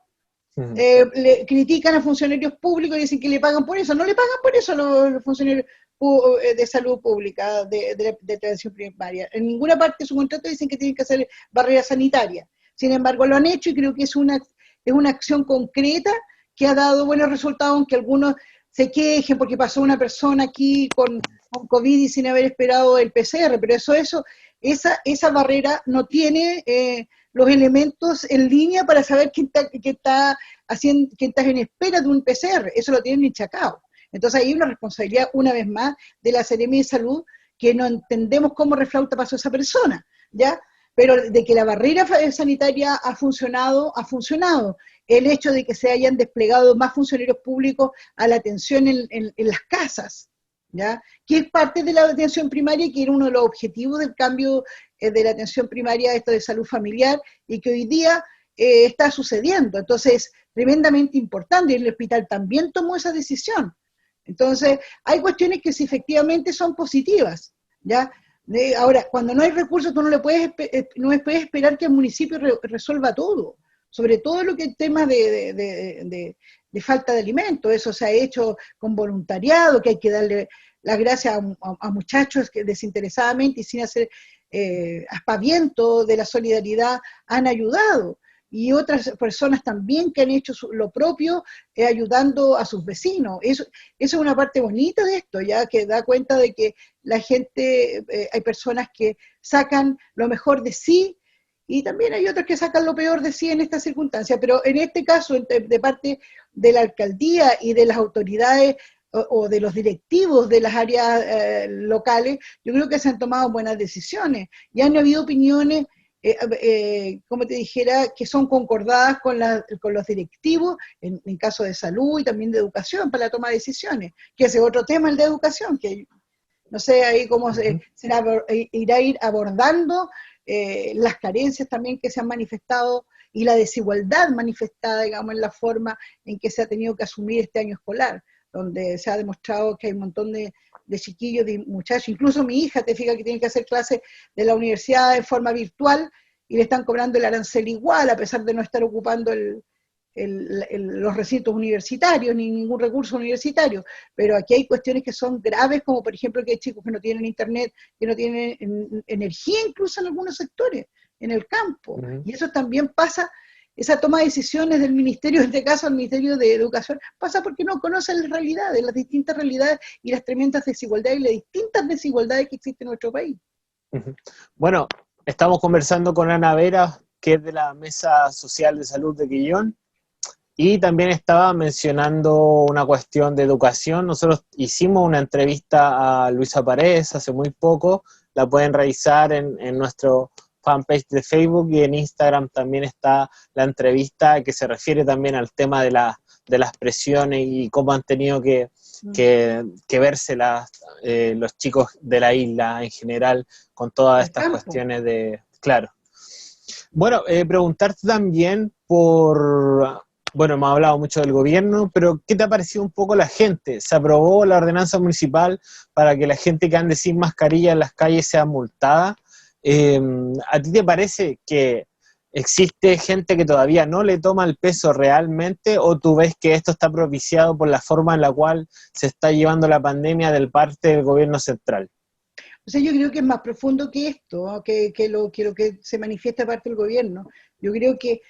le critican a funcionarios públicos y dicen que le pagan por eso. No le pagan por eso a los funcionarios de salud pública, de atención primaria. En ninguna parte de su contrato dicen que tienen que hacer barrera sanitaria. Sin embargo, lo han hecho, y creo que es una acción concreta que ha dado buenos resultados, aunque algunos se quejen porque pasó una persona aquí con COVID y sin haber esperado el PCR, pero esa barrera no tiene los elementos en línea para saber quién está en espera de un PCR, eso lo tienen en Chacao. Entonces hay una responsabilidad, una vez más, de la Seremi de Salud, que no entendemos cómo reflauta pasó esa persona, ¿ya? Pero de que la barrera sanitaria ha funcionado, ha funcionado. El hecho de que se hayan desplegado más funcionarios públicos a la atención en las casas, ¿ya? Que es parte de la atención primaria, que era uno de los objetivos del cambio de la atención primaria, esto de salud familiar, y que hoy día está sucediendo. Entonces, tremendamente importante, y el hospital también tomó esa decisión. Entonces, hay cuestiones que sí, efectivamente son positivas, ¿ya? Ahora, cuando no hay recursos, tú no puedes esperar que el municipio resuelva todo, sobre todo lo que es temas de falta de alimentos. Eso se ha hecho con voluntariado, que hay que darle las gracias a muchachos que desinteresadamente y sin hacer aspaviento de la solidaridad han ayudado. Y otras personas también que han hecho lo propio ayudando a sus vecinos. Eso es una parte bonita de esto, ya que da cuenta de que la gente, hay personas que sacan lo mejor de sí y también hay otras que sacan lo peor de sí en estas circunstancias, pero en este caso, de parte de la alcaldía y de las autoridades o de los directivos de las áreas locales, yo creo que se han tomado buenas decisiones y han habido opiniones como te dijera, que son concordadas con los directivos en caso de salud y también de educación para la toma de decisiones, que ese es otro tema, el de educación, que no sé ahí cómo irá a ir abordando las carencias también que se han manifestado y la desigualdad manifestada, digamos, en la forma en que se ha tenido que asumir este año escolar, donde se ha demostrado que hay un montón de chiquillos, de muchachos, incluso mi hija, te fijas que tiene que hacer clases de la universidad de forma virtual y le están cobrando el arancel igual, a pesar de no estar ocupando los recintos universitarios ni ningún recurso universitario. Pero aquí hay cuestiones que son graves, como por ejemplo que hay chicos que no tienen internet, que no tienen energía incluso en algunos sectores, en el campo. Y eso también pasa. Esa toma de decisiones del ministerio, en este caso el Ministerio de Educación, pasa porque no conocen las realidades, las distintas realidades y las tremendas desigualdades y las distintas desigualdades que existen en nuestro país. Bueno, estamos conversando con Ana Vera, que es de la Mesa Social de Salud de Quillón, y también estaba mencionando una cuestión de educación. Nosotros hicimos una entrevista a Luisa Paredes hace muy poco, la pueden revisar en nuestro fanpage de Facebook y en Instagram también está la entrevista que se refiere también al tema de las presiones y cómo han tenido que verse los chicos de la isla en general con todas estas cuestiones de... Claro. Bueno, preguntarte también bueno, hemos hablado mucho del gobierno, pero ¿qué te ha parecido un poco la gente? Se aprobó la ordenanza municipal para que la gente que ande sin mascarilla en las calles sea multada. ¿A ti te parece que existe gente que todavía no le toma el peso realmente, o tú ves que esto está propiciado por la forma en la cual se está llevando la pandemia del parte del gobierno central? O sea, yo creo que es más profundo que esto, ¿no? que lo que se manifiesta parte del gobierno. Yo creo que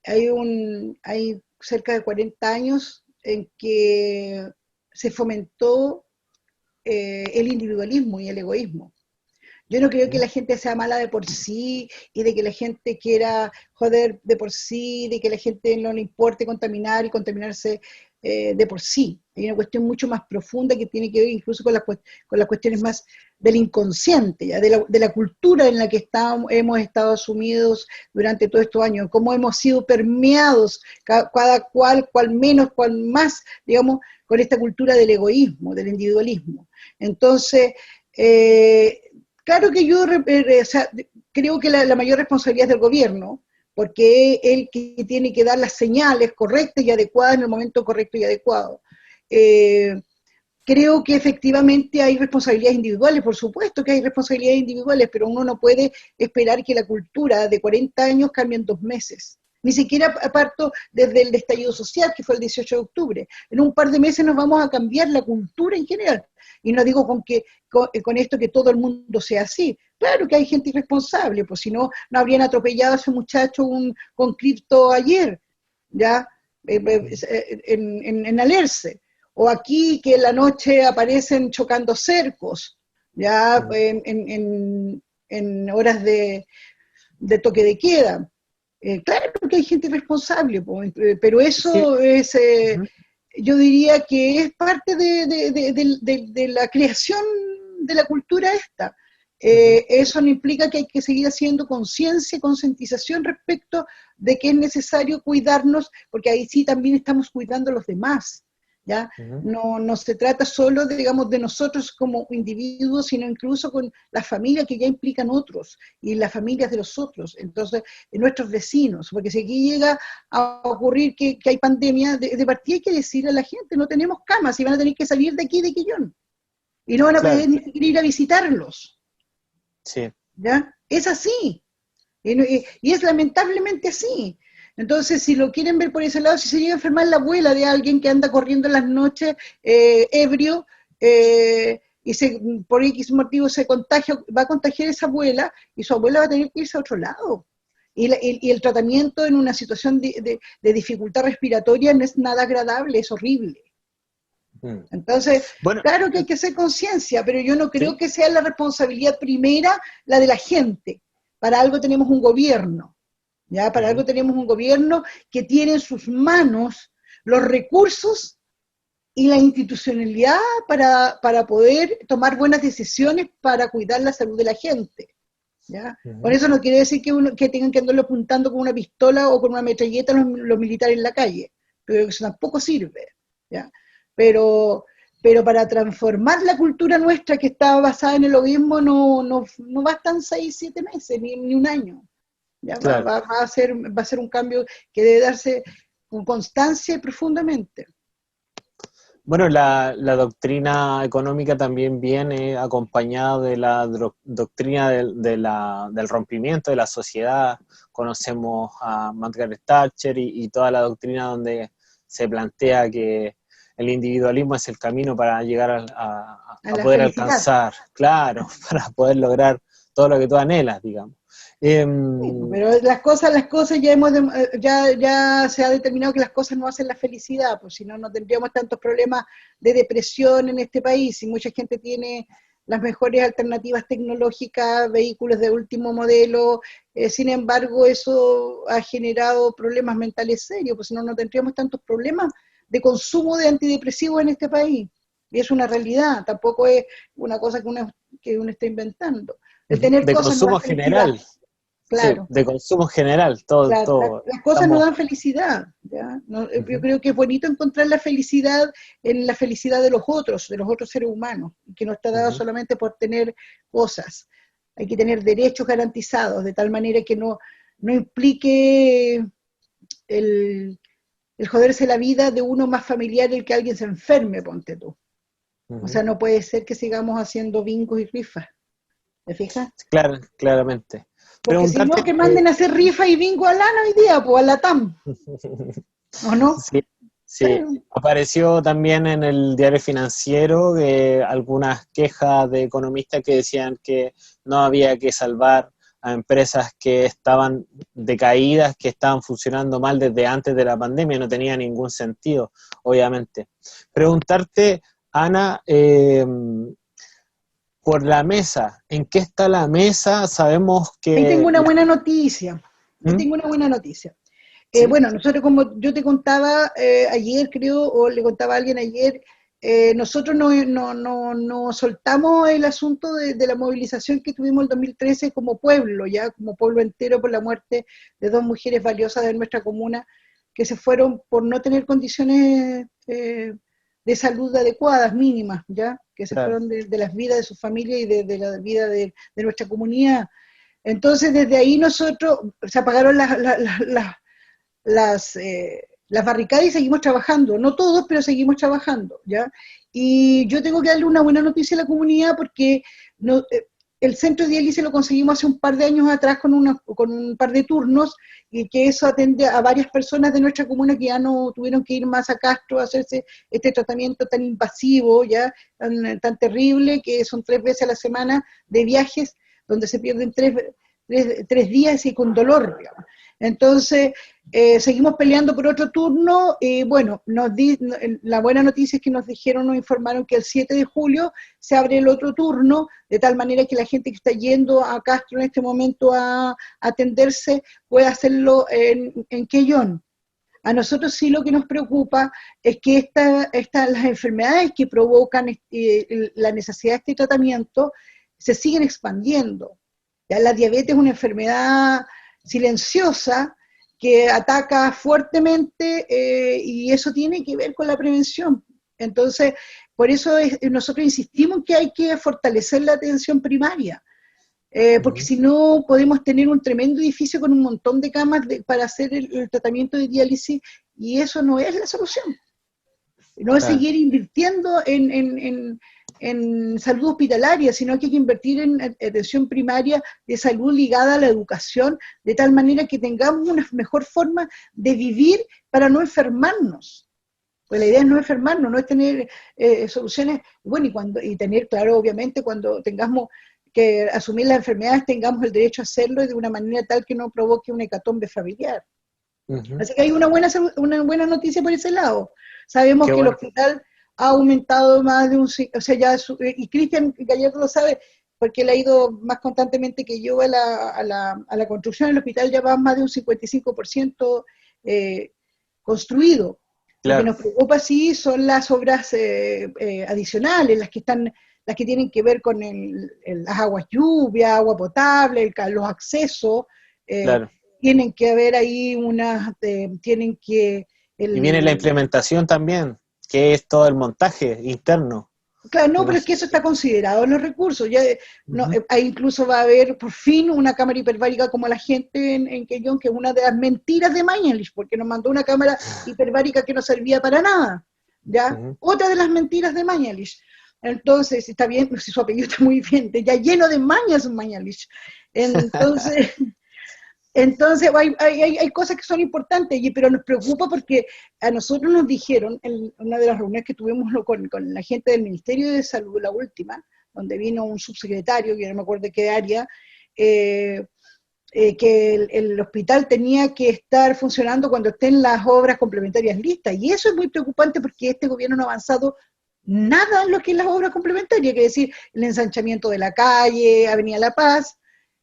hay cerca de 40 años en que se fomentó el individualismo y el egoísmo. Yo no creo que la gente sea mala de por sí y de que la gente quiera joder de por sí, de que la gente no le importe contaminar y contaminarse de por sí. Hay una cuestión mucho más profunda que tiene que ver incluso con las cuestiones más del inconsciente, ¿ya? De la cultura en la que hemos estado sumidos durante todos estos años, cómo hemos sido permeados, cada cual menos, cual más, digamos, con esta cultura del egoísmo, del individualismo. Entonces, claro que yo o sea, creo que la mayor responsabilidad es del gobierno, porque es él que tiene que dar las señales correctas y adecuadas en el momento correcto y adecuado. Creo que efectivamente hay responsabilidades individuales, por supuesto que hay responsabilidades individuales, pero uno no puede esperar que la cultura de 40 años cambie en 2 meses. Ni siquiera aparto desde el estallido social, que fue el 18 de octubre. En un par de meses nos vamos a cambiar la cultura en general. Y no digo con esto que todo el mundo sea así. Claro que hay gente irresponsable, pues si no, no habrían atropellado a ese muchacho con cripto ayer, ¿ya? En Alerce. O aquí que en la noche aparecen chocando cercos, ¿ya? En horas de toque de queda. Claro que hay gente responsable, pero eso sí. Es, yo diría que es parte de la creación de la cultura esta. Eso no implica que hay que seguir haciendo conciencia, concientización respecto de que es necesario cuidarnos, porque ahí sí también estamos cuidando a los demás. ¿ya? Ujú. No se trata solo, digamos, de nosotros como individuos, sino incluso con la familia que ya implican otros, y las familias de los otros, entonces, nuestros vecinos, porque si aquí llega a ocurrir que hay pandemia, de partida hay que decirle a la gente, no tenemos camas, y van a tener que salir de aquí de Quillón, y no van a Claro, poder ni siquiera ir a visitarlos, sí. ¿ya? Es así, y es lamentablemente así. Entonces, si lo quieren ver por ese lado, si se llega a enfermar la abuela de alguien que anda corriendo en las noches ebrio, y por X motivo se contagia, va a contagiar a esa abuela, y su abuela va a tener que irse a otro lado. Y el tratamiento en una situación de dificultad respiratoria no es nada agradable, es horrible. Mm. Entonces, Bueno, claro que hay que hacer conciencia, pero yo no creo sí. que sea la responsabilidad primera la de la gente. Para algo tenemos un gobierno, ¿ya? Para algo Ujú. tenemos un gobierno que tiene en sus manos los recursos y la institucionalidad para poder tomar buenas decisiones para cuidar la salud de la gente, ¿ya? Con Ujú. eso no quiere decir que tengan que andarlo apuntando con una pistola o con una metralleta los militares en la calle, pero eso tampoco sirve, ¿ya? Pero, pero para transformar la cultura nuestra que está basada en el egoísmo no bastan 6, 7 meses, ni un año. ¿Ya? Claro. Va a ser un cambio que debe darse con constancia y profundamente. Bueno, la doctrina económica también viene acompañada de la doctrina del rompimiento de la sociedad. Conocemos a Margaret Thatcher y toda la doctrina donde se plantea que el individualismo es el camino para llegar A a la poder felicidad. alcanzar, claro, para poder lograr todo lo que tú anhelas, digamos. Sí, Em, pero las cosas ya se ha determinado que las cosas no hacen la felicidad, pues si no, no tendríamos tantos problemas de depresión en este país, y mucha gente tiene las mejores alternativas tecnológicas, vehículos de último modelo, sin embargo eso ha generado problemas mentales serios, pues si no, no tendríamos tantos problemas de consumo de antidepresivos en este país, y es una realidad, tampoco es una cosa que uno está inventando. El tener de cosas no da consumo felicidad. general, sí, Claro, de consumo general, todo, claro, todo. las cosas no Estamos. dan felicidad, ¿ya? No, yo Ujú. creo que es bonito encontrar la felicidad en la felicidad de los otros seres humanos, que no está dado Ujú. solamente por tener cosas. Hay que tener derechos garantizados, de tal manera que no implique el, el joderse la vida de uno más familiar el que alguien se enferme, ponte tú. O sea, Ujú. no puede ser que sigamos haciendo bingos y rifas, ¿te fijas? Claro, claramente. Porque si no, Preguntarte, que manden a hacer rifa y bingo a lana hoy día, pues a la TAM, ¿o no? sí, sí, Claro. apareció también en el diario financiero algunas quejas de economistas que decían que no había que salvar a empresas que estaban decaídas, que estaban funcionando mal desde antes de la pandemia, no tenía ningún sentido, obviamente. Preguntarte, Ana, por la mesa, ¿en qué está la mesa? Sabemos Ahí tengo que una buena noticia. Ahí ¿Mm? tengo una buena noticia. ¿Sí? Bueno, nosotros, como yo te contaba ayer, creo, o le contaba a alguien ayer, nosotros no soltamos el asunto de la movilización que tuvimos en 2013 como pueblo, ya como pueblo entero, por la muerte de dos mujeres valiosas de nuestra comuna que se fueron por no tener condiciones de salud adecuadas, mínimas, ya que se Claro. fueron de las vidas de sus familias y de la vida de nuestra comunidad. Entonces, desde ahí nosotros, se apagaron las barricadas y seguimos trabajando. No todos, pero seguimos trabajando, ¿ya? Y yo tengo que darle una buena noticia a la comunidad porque no, el centro de diálisis lo conseguimos hace un par de años atrás con un par de turnos, y que eso atende a varias personas de nuestra comuna que ya no tuvieron que ir más a Castro a hacerse este tratamiento tan invasivo, ya tan terrible, que son 3 veces a la semana de viajes donde se pierden 3 días y con dolor, digamos. Entonces, seguimos peleando por otro turno, y bueno, la buena noticia es que nos informaron que el 7 de julio se abre el otro turno, de tal manera que la gente que está yendo a Castro en este momento a atenderse pueda hacerlo en Quellón. A nosotros sí lo que nos preocupa es que las enfermedades que provocan la necesidad de este tratamiento se siguen expandiendo. Ya la diabetes es una enfermedad silenciosa que ataca fuertemente, y eso tiene que ver con la prevención. Entonces, por eso nosotros insistimos que hay que fortalecer la atención primaria, porque si no podemos tener un tremendo edificio con un montón de camas para hacer el tratamiento de diálisis, y eso no es la solución. No es seguir invirtiendo en salud hospitalaria, sino que hay que invertir en atención primaria de salud ligada a la educación, de tal manera que tengamos una mejor forma de vivir para no enfermarnos. Pues la idea es no enfermarnos, no es tener soluciones, bueno, y tener claro, obviamente, cuando tengamos que asumir las enfermedades, tengamos el derecho a hacerlo de una manera tal que no provoque una hecatombe familiar. Así que hay una buena noticia por ese lado. Sabemos que el hospital ha aumentado más de o sea, ya, y Cristian Gallardo lo sabe, porque él ha ido más constantemente que yo a la construcción del hospital, ya va más de un 55% construido. Lo que nos preocupa sí son las obras adicionales, las que tienen que ver con las aguas lluvia, agua potable, los accesos, tienen que haber ahí tienen que... y viene la implementación también, que es todo el montaje interno. Claro, no, pero es que eso está considerado en los recursos. Ya, ahí incluso va a haber por fin una cámara hiperbárica como la gente en Quellón, que es una de las mentiras de Mañalich, porque nos mandó una cámara hiperbárica que no servía para nada. ¿Ya? Otra de las mentiras de Mañalich. Entonces, está bien, si su apellido está muy bien, ya lleno de mañas Mañalich. Entonces hay cosas que son importantes, pero nos preocupa porque a nosotros nos dijeron, en una de las reuniones que tuvimos con la gente del Ministerio de Salud, la última, donde vino un subsecretario, que no me acuerdo de qué área, que el hospital tenía que estar funcionando cuando estén las obras complementarias listas, y eso es muy preocupante porque este gobierno no ha avanzado nada en lo que es las obras complementarias, que es decir, el ensanchamiento de la calle, Avenida La Paz,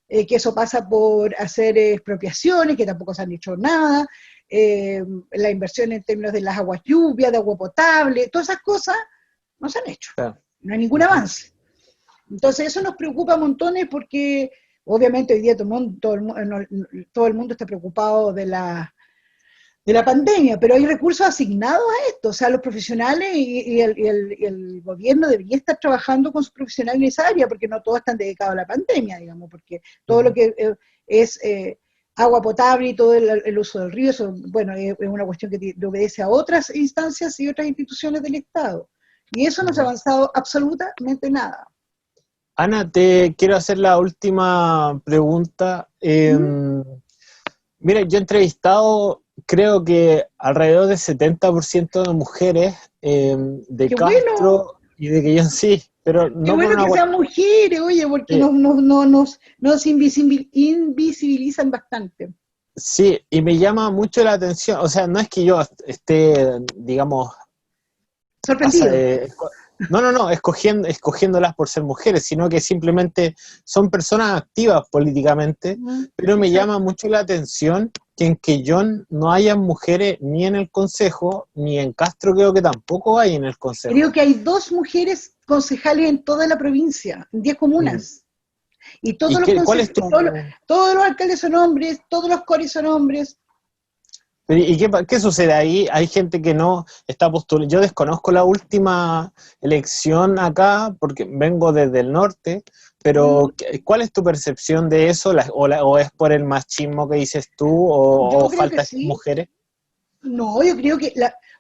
que eso pasa por hacer expropiaciones, que tampoco se han hecho nada, la inversión en términos de las aguas lluvias, de agua potable, todas esas cosas no se han hecho, no hay ningún avance. Entonces eso nos preocupa montones porque obviamente hoy día todo el mundo está preocupado de la pandemia, pero hay recursos asignados a esto, o sea, los profesionales y el gobierno debería estar trabajando con sus profesionales en esa área, porque no todos están dedicados a la pandemia, digamos, porque todo lo que es agua potable y todo el uso del río, eso, bueno, es una cuestión que obedece a otras instancias y otras instituciones del Estado, y eso no se ha avanzado absolutamente nada. Ana, te quiero hacer la última pregunta. Mira, yo he entrevistado, creo que alrededor del 70% de mujeres de ¡Qué Castro bueno! y de Quellón, sí, pero no ¡Qué por bueno una que sean mujeres, oye, porque nos invisibilizan bastante! Sí, y me llama mucho la atención, o sea, no es que yo esté, digamos, Sorprendido. escogiéndolas por ser mujeres, sino que simplemente son personas activas políticamente, pero me llama mucho la atención que en Quellón no hayan mujeres ni en el Consejo, ni en Castro creo que tampoco hay en el Consejo. Creo que hay 2 mujeres concejales en toda la provincia, en 10 comunas. Y todos todos los alcaldes son hombres, todos los coris son hombres. ¿Y qué sucede ahí? Hay gente que no está postulando. Yo desconozco la última elección acá, porque vengo desde el norte, pero ¿cuál es tu percepción de eso? ¿O es por el machismo que dices tú? ¿O falta sí. mujeres? No, yo creo que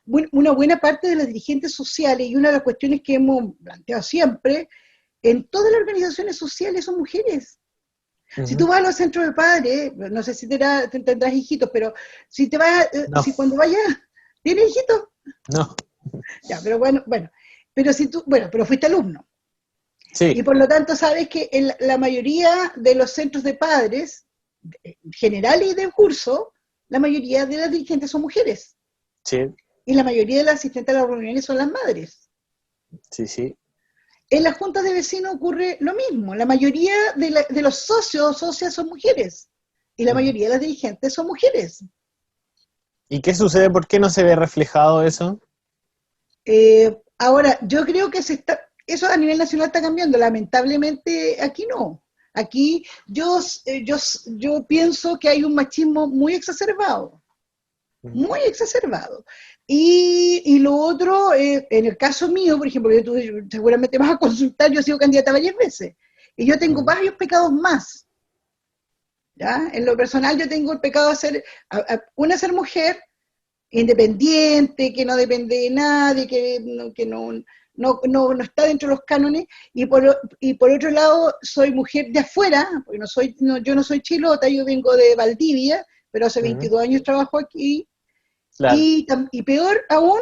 una buena parte de las dirigentes sociales, y una de las cuestiones que hemos planteado siempre, en todas las organizaciones sociales son mujeres. Si tú vas a los centros de padres, no sé si tendrás hijitos, pero si te vas, si cuando vayas, ¿tienes hijitos? No. Ya, pero bueno, pero pero fuiste alumno. Sí. Y por lo tanto sabes que en la mayoría de los centros de padres, generales y de curso, la mayoría de las dirigentes son mujeres. Sí. Y la mayoría de las asistentes a las reuniones son las madres. Sí, sí. En las juntas de vecinos ocurre lo mismo. La mayoría de los socios o socias son mujeres. Y la mayoría de las dirigentes son mujeres. ¿Y qué sucede? ¿Por qué no se ve reflejado eso? Ahora, yo creo que eso a nivel nacional está cambiando. Lamentablemente aquí no. Aquí yo pienso que hay un machismo muy exacerbado. Muy exacerbado. Y lo otro, en el caso mío, por ejemplo, tú seguramente vas a consultar, yo he sido candidata varias veces, y yo tengo varios pecados más, ¿ya? En lo personal yo tengo el pecado de ser mujer, independiente, que no depende de nadie, que no está dentro de los cánones, y por otro lado soy mujer de afuera, porque yo no soy chilota, yo vengo de Valdivia, pero hace 22 años trabajo aquí, Claro, y peor aún,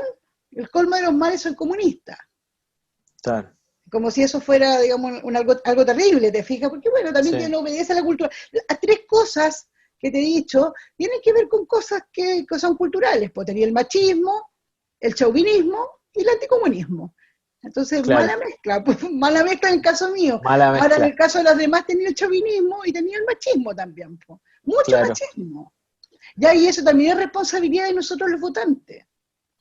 el colmo de los males soy comunista. claro, Como si eso fuera, digamos, algo terrible, ¿te fijas? Porque bueno, también sí, no obedece a la cultura. Las tres cosas que te he dicho tienen que ver con cosas que son culturales. Pues tenía el machismo, el chauvinismo y el anticomunismo. Entonces, claro, mala mezcla, pues, mala mezcla en el caso mío. mala Ahora, en mezcla, el caso de los demás tenía el chauvinismo y tenía el machismo también. Pues. Mucho claro, machismo. Ya, y eso también es responsabilidad de nosotros los votantes.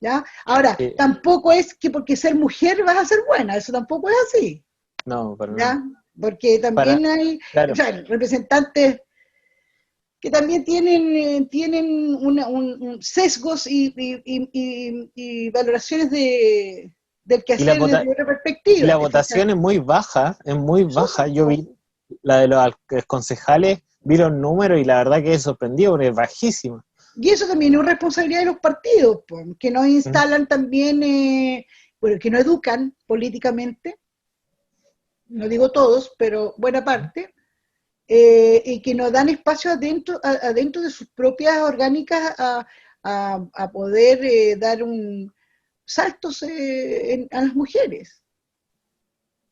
¿Ya? Ahora, sí, tampoco es que porque ser mujer vas a ser buena, eso tampoco es así. no, para nada, ¿Ya? Porque para, también hay, o claro, sea, representantes que también tienen sesgos y valoraciones del y la, quehacer vota- desde otra y perspectiva, la ¿te fijas? votación es muy baja, Súper, yo po. vi la de los concejales, vi los números y la verdad que es sorprendido porque es bajísima. Y eso también es responsabilidad de los partidos, po, que no Mm, instalan también, bueno, que no educan políticamente, no digo todos, pero buena parte, y que nos dan espacio adentro de sus propias orgánicas a poder dar saltos a las mujeres.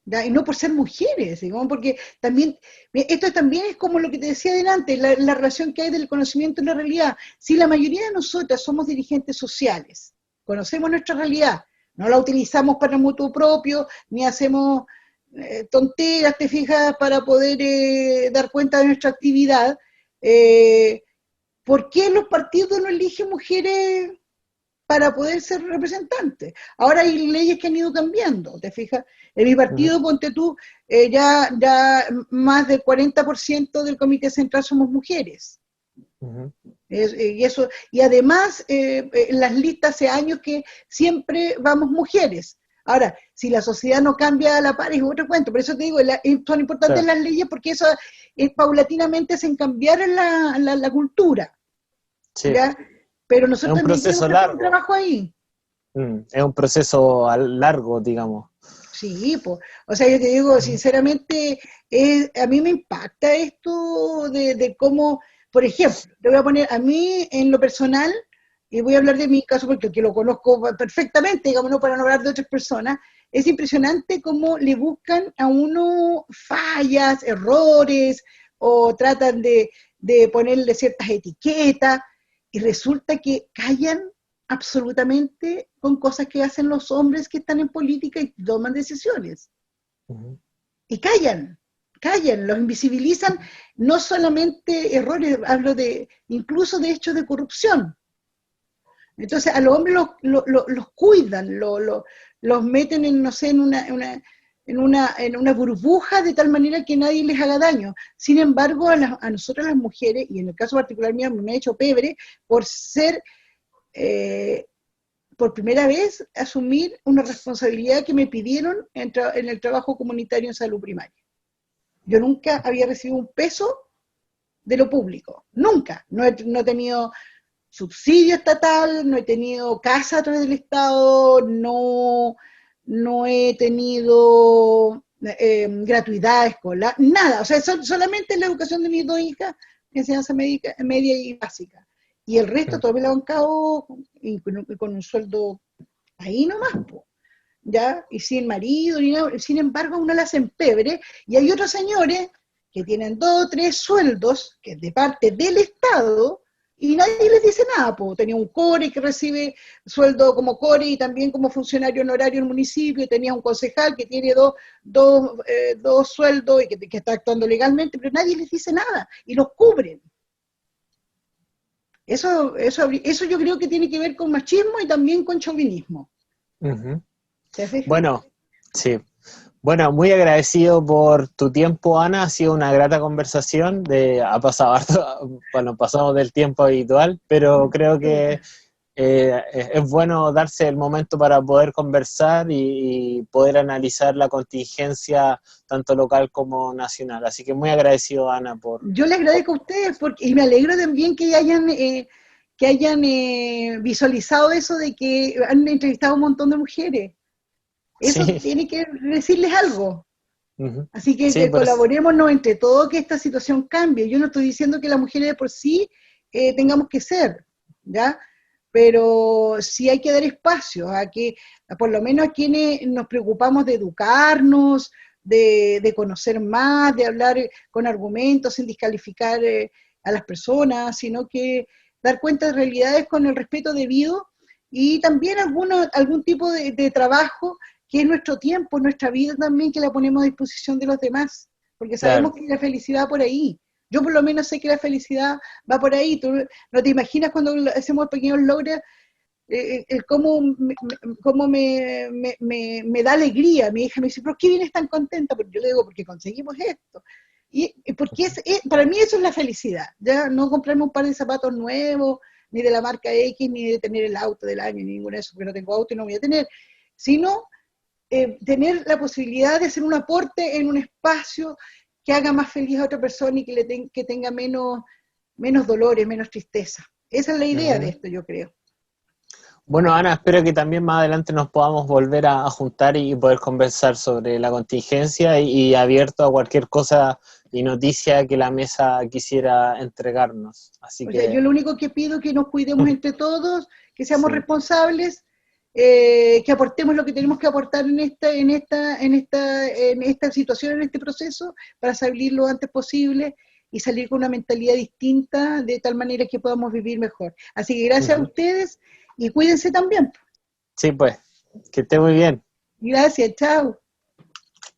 ¿Ya? Y no por ser mujeres, digamos, porque también, esto también es como lo que te decía adelante, la relación que hay del conocimiento y la realidad. Si la mayoría de nosotras somos dirigentes sociales, conocemos nuestra realidad, no la utilizamos para mutuo propio, ni hacemos tonteras, te fijas, para poder dar cuenta de nuestra actividad, eh, ¿por qué los partidos no eligen mujeres para poder ser representantes? Ahora hay leyes que han ido cambiando, ¿te fijas? En mi ujú, partido, ponte tú, ya más del 40% del comité central somos mujeres. ujú. Y además, en las listas hace años que siempre vamos mujeres. Ahora, si la sociedad no cambia a la par, es otro cuento. Por eso te digo, son importantes Claro, las leyes porque eso paulatinamente hacen cambiar la cultura, sí, ¿ya? Pero es nosotros un también tenemos proceso que hacer un largo, trabajo ahí. es un proceso largo, digamos. Sí, pues, o sea, yo te digo, Ujú, sinceramente, a mí me impacta esto de cómo, por ejemplo, te voy a poner a mí en lo personal, y voy a hablar de mi caso porque que lo conozco perfectamente, digamos, no para no hablar de otras personas, es impresionante cómo le buscan a uno fallas, errores, o tratan de ponerle ciertas etiquetas, y resulta que callan absolutamente con cosas que hacen los hombres que están en política y toman decisiones. ujú. Y callan, los invisibilizan, no solamente errores, hablo incluso de hechos de corrupción. Entonces a los hombres los cuidan, los meten en, no sé, en una burbuja de tal manera que nadie les haga daño. Sin embargo, a nosotras las mujeres, y en el caso particular mío me ha hecho pebre por ser eh, por primera vez asumir una responsabilidad que me pidieron en el trabajo comunitario en salud primaria. Yo nunca había recibido un peso de lo público, nunca. No he tenido subsidio estatal, no he tenido casa a través del Estado, no he tenido gratuidad escolar, nada. O sea, solamente la educación de mis dos hijas, enseñanza media y básica. Y el resto todo me lo han bancado con un sueldo ahí nomás, po, ¿ya? Y sin marido, ni nada. Sin embargo, uno las empebre, y hay otros señores que tienen 2 o 3 sueldos, que es de parte del Estado, y nadie les dice nada, po. Tenía un core que recibe sueldo como core y también como funcionario honorario en el municipio, tenía un concejal que tiene dos sueldos y que está actuando legalmente, pero nadie les dice nada, y los cubren. Eso yo creo que tiene que ver con machismo y también con chauvinismo. Ujú. ¿Te fijas? Bueno, sí. Bueno, muy agradecido por tu tiempo, Ana. Ha sido una grata conversación. Ha pasado harto, bueno, pasamos del tiempo habitual, pero creo Qué que buena. es bueno darse el momento para poder conversar y poder analizar la contingencia tanto local como nacional. Así que muy agradecido, Ana, Yo le agradezco a ustedes y me alegro también que hayan visualizado eso de que han entrevistado a un montón de mujeres. Eso Sí. tiene que decirles algo. Uh-huh. Así Sí, que colaborémonos entre todos que esta situación cambie. Yo no estoy diciendo que las mujeres de por sí tengamos que ser, ¿ya? Pero sí hay que dar espacio a que, por lo menos a quienes nos preocupamos de educarnos, de conocer más, de hablar con argumentos, sin descalificar a las personas, sino que dar cuenta de realidades con el respeto debido y también algún tipo de trabajo que es nuestro tiempo, nuestra vida también, que la ponemos a disposición de los demás, porque sabemos claro. que la felicidad va por ahí. Yo por lo menos sé que la felicidad va por ahí. Tú no te imaginas cuando hacemos pequeños logros, cómo me da alegría. Mi hija me dice, ¿por qué vienes tan contenta? Porque yo le digo, porque conseguimos esto. Y porque para mí eso es la felicidad, ya no comprarme un par de zapatos nuevos, ni de la marca X, ni de tener el auto del año, ni ninguno de eso, porque no tengo auto y no voy a tener, sino tener la posibilidad de hacer un aporte en un espacio que haga más feliz a otra persona y que tenga menos dolores, menos tristeza. Esa es la idea de Uh-huh. esto, yo creo. Bueno, Ana, espero que también más adelante nos podamos volver a juntar y poder conversar sobre la contingencia y abierto a cualquier cosa y noticia que la mesa quisiera entregarnos. Así O sea, yo que, lo único que pido es que nos cuidemos entre todos, que seamos sí. responsables, que aportemos lo que tenemos que aportar en esta situación, en este proceso, para salir lo antes posible y salir con una mentalidad distinta, de tal manera que podamos vivir mejor. Así que gracias a Uh-huh. ustedes y cuídense también. Sí, pues, que esté muy bien. Gracias, chao.